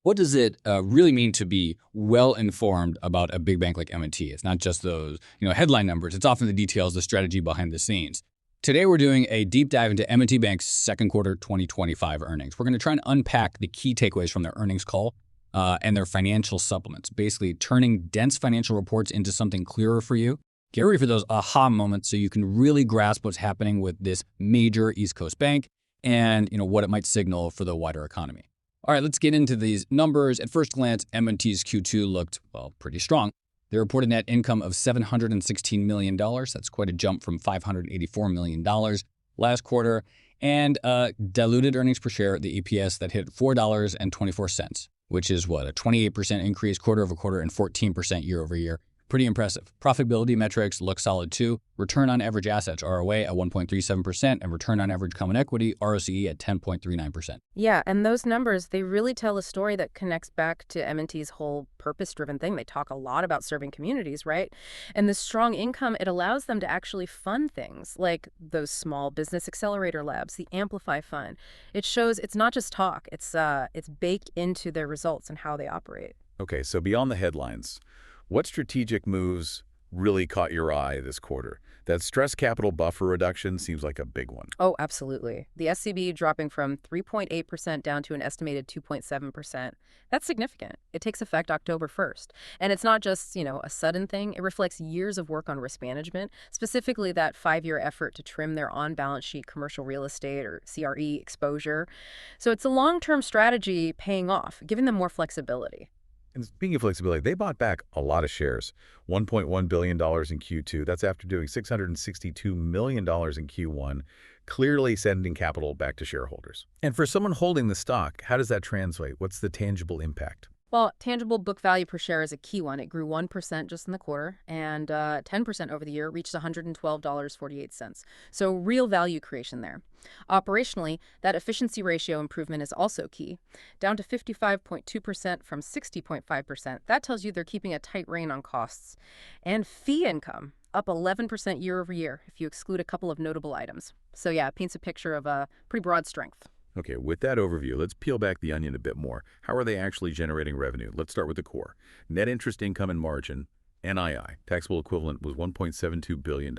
What does it really mean to be well-informed about a big bank like M&T? It's not just those, headline numbers. It's often the details, the strategy behind the scenes. Today, we're doing a deep dive into M&T Bank's second quarter 2025 earnings. We're going to try and unpack the key takeaways from their earnings call and their financial supplements, basically turning dense financial reports into something clearer for you. Get ready for those aha moments so you can really grasp what's happening with this major East Coast bank and what it might signal for the wider economy. All right, let's get into these numbers. At first glance, M&T's Q2 looked, pretty strong. They reported net income of $716 million. That's quite a jump from $584 million last quarter. And diluted earnings per share, the EPS, that hit $4.24, which is a 28% increase quarter over quarter and 14% year over year. Pretty impressive. Profitability metrics look solid too. Return on average assets, ROA, at 1.37%, and return on average common equity, ROCE, at 10.39%. Yeah, and those numbers, they really tell a story that connects back to M&T's whole purpose-driven thing. They talk a lot about serving communities, right? And this strong income, it allows them to actually fund things like those small business accelerator labs, the Amplify Fund. It shows it's not just talk. It's baked into their results and how they operate. Okay, so beyond the headlines, what strategic moves really caught your eye this quarter? That stress capital buffer reduction seems like a big one. Oh, absolutely. The SCB dropping from 3.8% down to an estimated 2.7%. That's significant. It takes effect October 1st. And it's not just, a sudden thing. It reflects years of work on risk management, specifically that 5-year effort to trim their on-balance sheet commercial real estate or CRE exposure. So it's a long-term strategy paying off, giving them more flexibility. And speaking of flexibility, they bought back a lot of shares, $1.1 billion in Q2. That's after doing $662 million in Q1, clearly sending capital back to shareholders. And for someone holding the stock, how does that translate? What's the tangible impact? Well, tangible book value per share is a key one. It grew 1% just in the quarter, and 10% over the year, reached $112.48. So real value creation there. Operationally, that efficiency ratio improvement is also key, down to 55.2% from 60.5%. That tells you they're keeping a tight rein on costs. And fee income, up 11% year over year, if you exclude a couple of notable items. So yeah, it paints a picture of a pretty broad strength. Okay, with that overview, let's peel back the onion a bit more. How are they actually generating revenue? Let's start with the core. Net interest income and margin, NII, taxable equivalent, was $1.72 billion,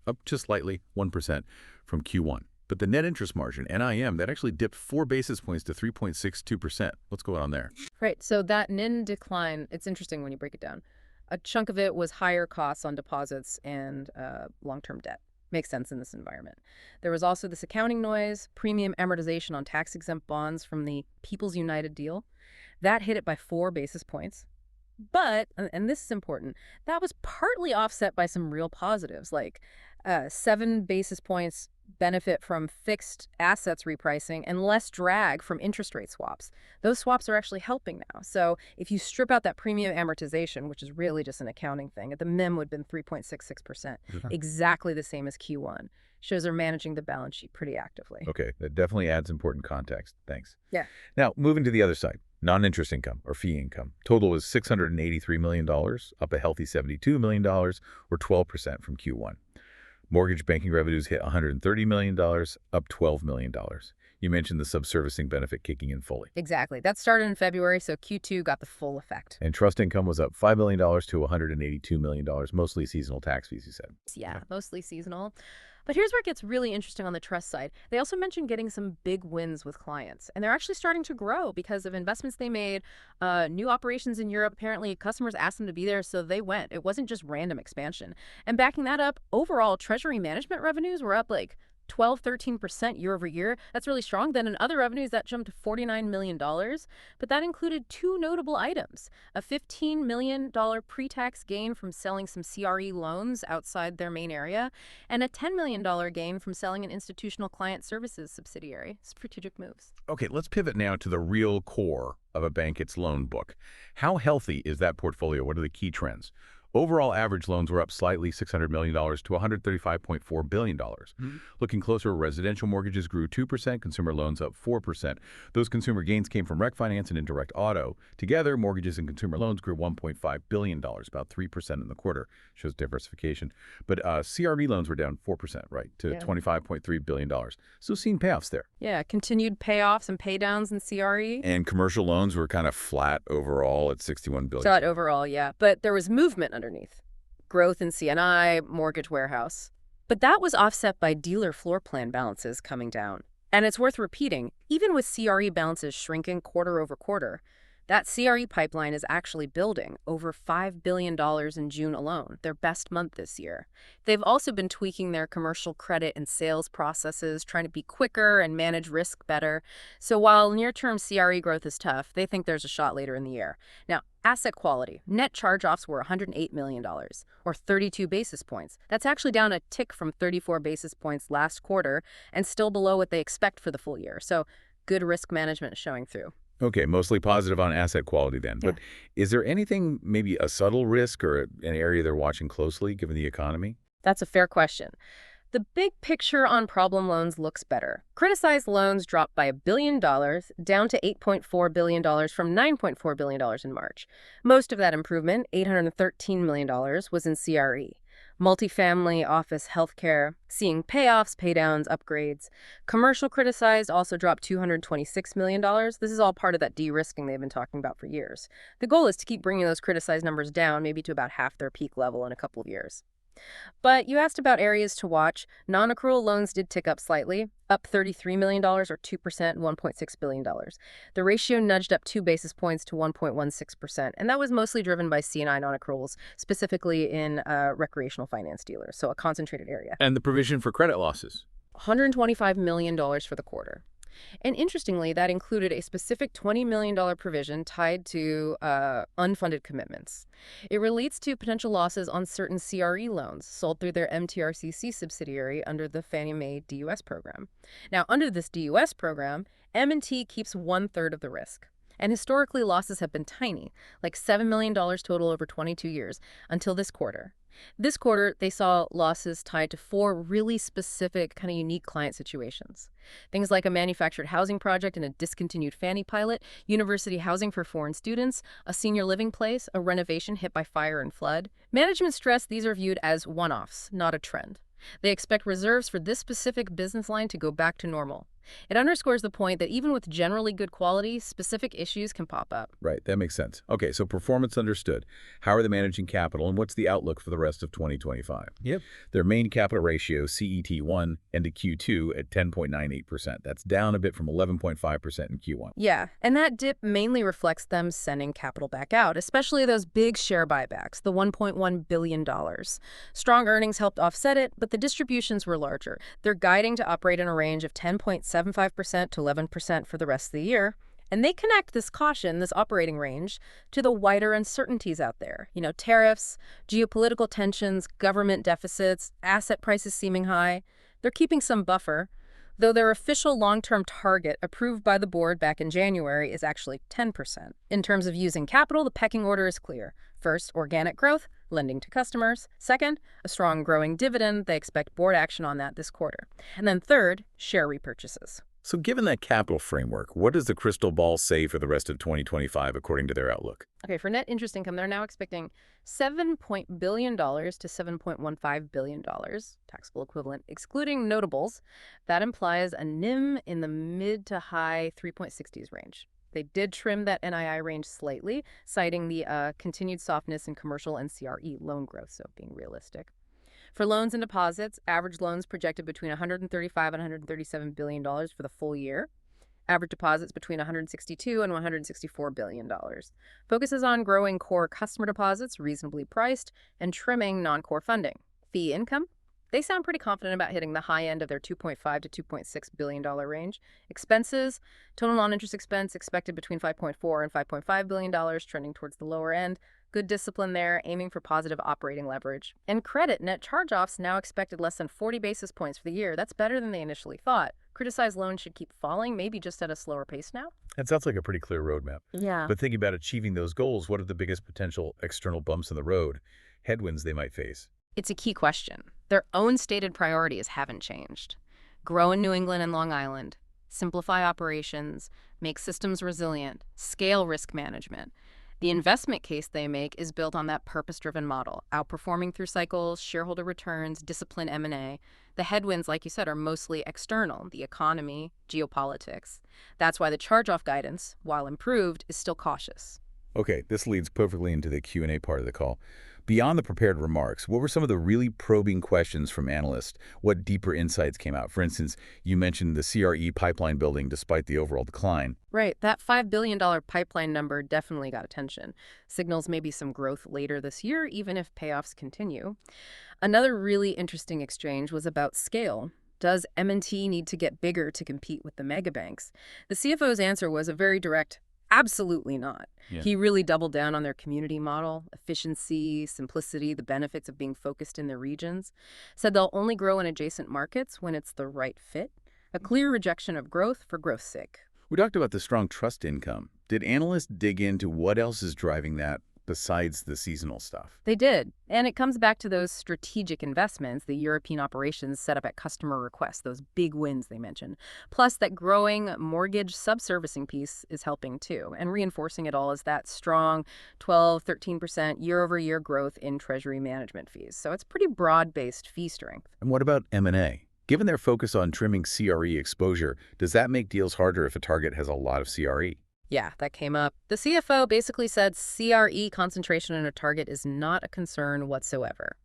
up just slightly, 1% from Q1. But the net interest margin, NIM, that actually dipped 4 basis points to 3.62%. What's going on there? Right, so that NIM decline, it's interesting when you break it down. A chunk of it was higher costs on deposits and long-term debt. Makes sense in this environment. There was also this accounting noise, premium amortization on tax-exempt bonds from the People's United deal. That hit it by 4 basis points. But, and this is important, that was partly offset by some real positives, like 7 basis points benefit from fixed assets repricing and less drag from interest rate swaps. Those swaps are actually helping now. So if you strip out that premium amortization, which is really just an accounting thing, the MIM would have been 3.66%, exactly the same as Q1. Shows they're managing the balance sheet pretty actively. Okay, that definitely adds important context. Thanks. Yeah. Now, moving to the other side, non-interest income or fee income. Total was $683 million, up a healthy $72 million or 12% from Q1. Mortgage banking revenues hit $130 million, up $12 million. You mentioned the subservicing benefit kicking in fully. Exactly. That started in February, so Q2 got the full effect. And trust income was up $5 million to $182 million, mostly seasonal tax fees, you said. Yeah, mostly seasonal. But here's where it gets really interesting on the trust side. They also mentioned getting some big wins with clients. And they're actually starting to grow because of investments they made, new operations in Europe. Apparently, customers asked them to be there, so they went. It wasn't just random expansion. And backing that up, overall, treasury management revenues were up like 13% year over year. That's really strong. Then in other revenues, that jumped to $49 million. But that included 2 notable items: a $15 million pre-tax gain from selling some CRE loans outside their main area, and a $10 million gain from selling an institutional client services subsidiary. Strategic moves. Okay, let's pivot now to the real core of a bank, its loan book. How healthy is that portfolio? What are the key trends? Overall average loans were up slightly $600 million to $135.4 billion. Looking closer, residential mortgages grew 2%, consumer loans up 4%. Those consumer gains came from rec finance and indirect auto. Together, mortgages and consumer loans grew $1.5 billion, about 3% in the quarter. Shows diversification. But CRE loans were down 4%, right, to $25.3 billion. So seeing payoffs there. Yeah, continued payoffs and paydowns in CRE. And commercial loans were kind of flat overall at $61 billion. Flat overall, yeah. But there was movement underneath. Growth in C&I, mortgage warehouse. But that was offset by dealer floor plan balances coming down. And it's worth repeating, even with CRE balances shrinking quarter over quarter, that CRE pipeline is actually building over $5 billion in June alone, their best month this year. They've also been tweaking their commercial credit and sales processes, trying to be quicker and manage risk better. So while near-term CRE growth is tough, they think there's a shot later in the year. Now, asset quality. Net charge-offs were $108 million, or 32 basis points. That's actually down a tick from 34 basis points last quarter and still below what they expect for the full year. So good risk management is showing through. Okay, mostly positive on asset quality then. Yeah. But is there anything, maybe a subtle risk or an area they're watching closely given the economy? That's a fair question. The big picture on problem loans looks better. Criticized loans dropped by $1 billion, down to $8.4 billion from $9.4 billion in March. Most of that improvement, $813 million, was in CRE. Multifamily, office, healthcare, seeing payoffs, paydowns, upgrades. Commercial criticized also dropped $226 million. This is all part of that de-risking they've been talking about for years. The goal is to keep bringing those criticized numbers down, maybe to about half their peak level in a couple of years. But you asked about areas to watch. Non-accrual loans did tick up slightly, up $33 million or 2%, $1.6 billion. The ratio nudged up 2 basis points to 1.16%, and that was mostly driven by C&I non-accruals, specifically in recreational finance dealers, so a concentrated area. And the provision for credit losses? $125 million for the quarter. And interestingly, that included a specific $20 million provision tied to unfunded commitments. It relates to potential losses on certain CRE loans sold through their MTRCC subsidiary under the Fannie Mae DUS program. Now, under this DUS program, M&T keeps 1/3 of the risk. And historically, losses have been tiny, like $7 million total over 22 years, until this quarter. This quarter, they saw losses tied to 4 really specific, kind of unique client situations. Things like a manufactured housing project and a discontinued Fannie pilot, university housing for foreign students, a senior living place, a renovation hit by fire and flood. Management stress these are viewed as one-offs, not a trend. They expect reserves for this specific business line to go back to normal. It underscores the point that even with generally good quality, specific issues can pop up. Right, that makes sense. Okay, so performance understood. How are they managing capital, and what's the outlook for the rest of 2025? Yep. Their main capital ratio, CET1, ended Q2 at 10.98%. That's down a bit from 11.5% in Q1. Yeah, and that dip mainly reflects them sending capital back out, especially those big share buybacks, the $1.1 billion. Strong earnings helped offset it, but the distributions were larger. They're guiding to operate in a range of 10.75% to 11% for the rest of the year. And they connect this caution, this operating range, to the wider uncertainties out there. You know, tariffs, geopolitical tensions, government deficits, asset prices seeming high. They're keeping some buffer, though their official long-term target approved by the board back in January is actually 10%. In terms of using capital, the pecking order is clear. First, organic growth, lending to customers. Second, a strong growing dividend. They expect board action on that this quarter. And then third, share repurchases. So given that capital framework, what does the crystal ball say for the rest of 2025 according to their outlook? Okay, for net interest income, they're now expecting $7 billion to $7.15 billion, taxable equivalent, excluding notables. That implies a NIM in the mid to high 3.60s range. They did trim that NII range slightly, citing the continued softness in commercial and CRE loan growth, so being realistic. For loans and deposits, average loans projected between $135 and $137 billion for the full year. Average deposits between $162 and $164 billion. Focuses on growing core customer deposits, reasonably priced, and trimming non-core funding. Fee income? They sound pretty confident about hitting the high end of their $2.5 to $2.6 billion range. Expenses, total non-interest expense expected between $5.4 and $5.5 billion, trending towards the lower end. Good discipline there, aiming for positive operating leverage. And credit, net charge-offs now expected less than 40 basis points for the year. That's better than they initially thought. Criticized loans should keep falling, maybe just at a slower pace now. That sounds like a pretty clear roadmap. Yeah. But thinking about achieving those goals, what are the biggest potential external bumps in the road? headwinds they might face? It's a key question. Their own stated priorities haven't changed. Grow in New England and Long Island, simplify operations, make systems resilient, scale risk management. The investment case they make is built on that purpose-driven model, outperforming through cycles, shareholder returns, disciplined M&A. The headwinds, like you said, are mostly external, the economy, geopolitics. That's why the charge-off guidance, while improved, is still cautious. Okay, this leads perfectly into the Q&A part of the call. Beyond the prepared remarks, what were some of the really probing questions from analysts? What deeper insights came out? For instance, you mentioned the CRE pipeline building despite the overall decline. Right, that $5 billion pipeline number definitely got attention. Signals maybe some growth later this year, even if payoffs continue. Another really interesting exchange was about scale. Does M&T need to get bigger to compete with the megabanks? The CFO's answer was a very direct, absolutely not. Yeah. He really doubled down on their community model, efficiency, simplicity, the benefits of being focused in their regions. Said they'll only grow in adjacent markets when it's the right fit. A clear rejection of growth for growth's sake. We talked about the strong trust income. Did analysts dig into what else is driving that besides the seasonal stuff? They did. And it comes back to those strategic investments, the European operations set up at customer request, those big wins they mentioned. Plus, that growing mortgage subservicing piece is helping too. And reinforcing it all is that strong 12, 13% year-over-year growth in treasury management fees. So it's pretty broad-based fee strength. And what about M&A? Given their focus on trimming CRE exposure, does that make deals harder if a target has a lot of CRE? Yeah, that came up. The CFO basically said CRE concentration in a target is not a concern whatsoever.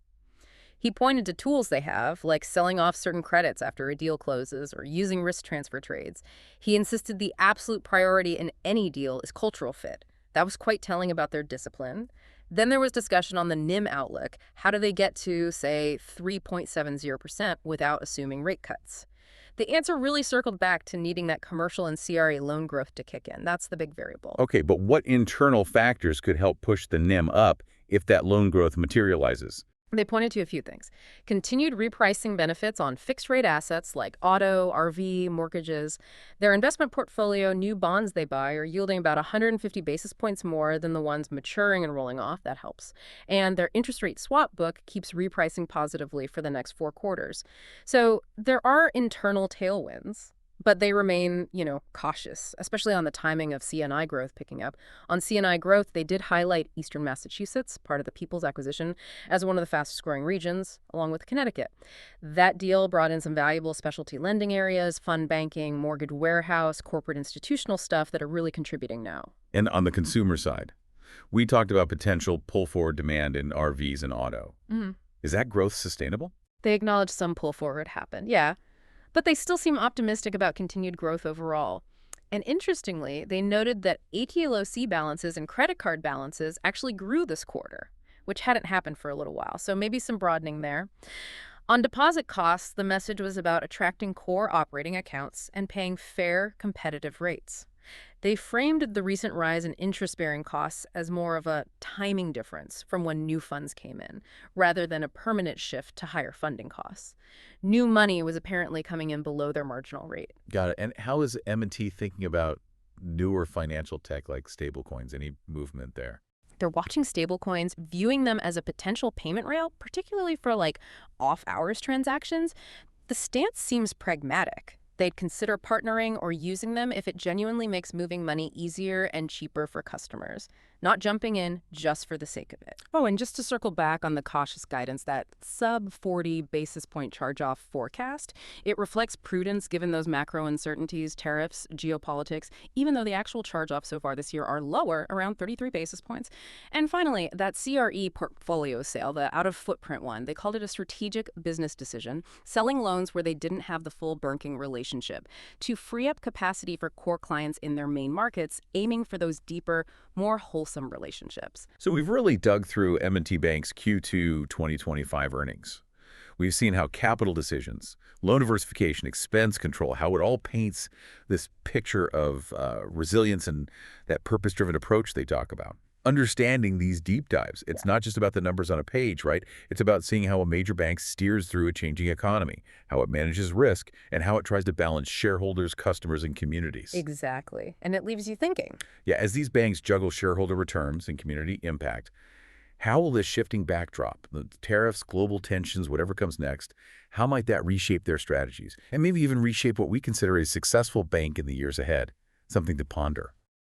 He pointed to tools they have, like selling off certain credits after a deal closes or using risk transfer trades. He insisted the absolute priority in any deal is cultural fit. That was quite telling about their discipline. Then there was discussion on the NIM outlook. How do they get to, say, 3.70% without assuming rate cuts? The answer really circled back to needing that commercial and CRE loan growth to kick in. That's the big variable. Okay, but what internal factors could help push the NIM up if that loan growth materializes? They pointed to a few things. Continued repricing benefits on fixed-rate assets like auto, RV, mortgages. Their investment portfolio, new bonds they buy, are yielding about 150 basis points more than the ones maturing and rolling off. That helps. And their interest rate swap book keeps repricing positively for the next 4 quarters. So there are internal tailwinds. But they remain, cautious, especially on the timing of C&I growth picking up. On C&I growth, they did highlight Eastern Massachusetts, part of the People's acquisition, as one of the fastest-growing regions, along with Connecticut. That deal brought in some valuable specialty lending areas, fund banking, mortgage warehouse, corporate institutional stuff that are really contributing now. And on the consumer side, we talked about potential pull-forward demand in RVs and auto. Is that growth sustainable? They acknowledge some pull forward happened, yeah. But they still seem optimistic about continued growth overall. And interestingly, they noted that ATLOC balances and credit card balances actually grew this quarter, which hadn't happened for a little while, so maybe some broadening there. On deposit costs, the message was about attracting core operating accounts and paying fair, competitive rates. They framed the recent rise in interest-bearing costs as more of a timing difference from when new funds came in, rather than a permanent shift to higher funding costs. New money was apparently coming in below their marginal rate. Got it. And how is M&T thinking about newer financial tech like stablecoins? Any movement there? They're watching stablecoins, viewing them as a potential payment rail, particularly for off-hours transactions. The stance seems pragmatic. They'd consider partnering or using them if it genuinely makes moving money easier and cheaper for customers, not jumping in just for the sake of it. Oh, and just to circle back on the cautious guidance, that sub-40 basis point charge-off forecast, it reflects prudence given those macro uncertainties, tariffs, geopolitics, even though the actual charge-offs so far this year are lower, around 33 basis points. And finally, that CRE portfolio sale, the out-of-footprint one, they called it a strategic business decision, selling loans where they didn't have the full banking relationship to free up capacity for core clients in their main markets, aiming for those deeper, more wholesome relationships. So we've really dug through M&T Bank's Q2 2025 earnings. We've seen how capital decisions, loan diversification, expense control, how it all paints this picture of resilience and that purpose-driven approach they talk about. Understanding these deep dives, it's not just about the numbers on a page, right? It's about seeing how a major bank steers through a changing economy, how it manages risk, and how it tries to balance shareholders, customers, and communities. Exactly. And it leaves you thinking. Yeah, as these banks juggle shareholder returns and community impact, How will this shifting backdrop, the tariffs, global tensions, whatever comes next, how might that reshape their strategies? And maybe even reshape what we consider a successful bank in the years ahead? Something to ponder.